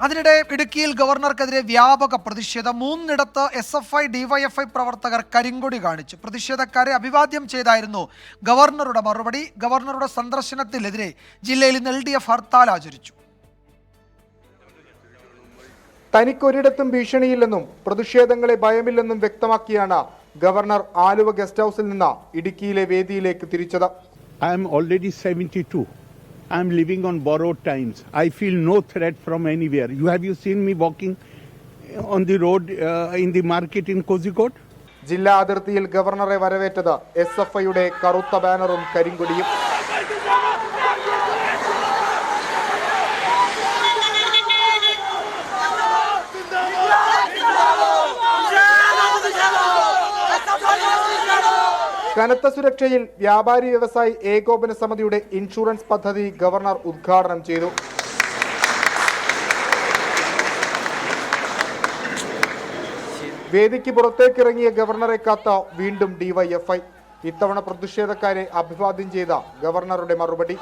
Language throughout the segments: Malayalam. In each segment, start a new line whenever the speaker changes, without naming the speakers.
അതിനിടെ ഇടുക്കിയിൽ ഗവർണർക്കെതിരെ വ്യാപക പ്രതിഷേധം. 3 ഇടത്ത് SFI DYFI പ്രവർത്തകർ കരിങ്കൊടി കാണിച്ചു. പ്രതിഷേധക്കാരെ അഭിവാദ്യം ചെയ്തായിരുന്നു ഗവർണറുടെ മറുപടി. ഗവർണറുടെ സന്ദർശനത്തിനെതിരെ ജില്ലയിൽ ഇന്ന് LDF ഹർത്താൽ ആചരിച്ചു.
തനിക്കൊരിടത്തും ഭീഷണിയില്ലെന്നും പ്രതിഷേധങ്ങളെ ഭയമില്ലെന്നും വ്യക്തമാക്കിയാണ് ഗവർണർ ആലുവ ഗസ്റ്റ് ഹൗസിൽ നിന്ന് ഇടുക്കിയിലെ വേദിയിലേക്ക് തിരിച്ചത്.
I am already 72. I am living on borrowed times. I feel no threat from anywhere. Have you seen me walking on the road in the market in Kozhikode?
ജില്ലാ അതിർത്തിയിൽ ഗവർണറെ വരവേറ്റത് SFIയുടെ കറുത്ത ബാനറും കരിങ്കൊടിയും. കനത്ത സുരക്ഷയിൽ വ്യാപാരി വ്യവസായി ഏകോപന സമിതിയുടെ ഇൻഷുറൻസ് പദ്ധതി ഗവർണർ ഉദ്ഘാടനം ചെയ്തു. വേദിക്ക് പുറത്തേക്കിറങ്ങിയ ഗവർണറെ കാത്ത വീണ്ടും DYFI. ഇത്തവണ പ്രതിഷേധക്കാരെ അഭിവാദ്യം ചെയ്ത ഗവർണറുടെ മറുപടി.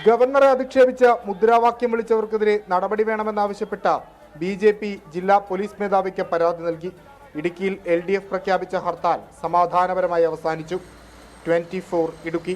ഗവർണറെ അധിക്ഷേപിച്ച് മുദ്രാവാക്യം വിളിച്ചവർക്കെതിരെ നടപടി വേണമെന്നാവശ്യപ്പെട്ട BJP ജില്ലാ പോലീസ് മേധാവിക്ക് പരാതി നൽകി. ഇടുക്കിയിൽ LDF പ്രഖ്യാപിച്ച ഹർത്താൽ സമാധാനപരമായി അവസാനിച്ചു. 24 ഇടുക്കി.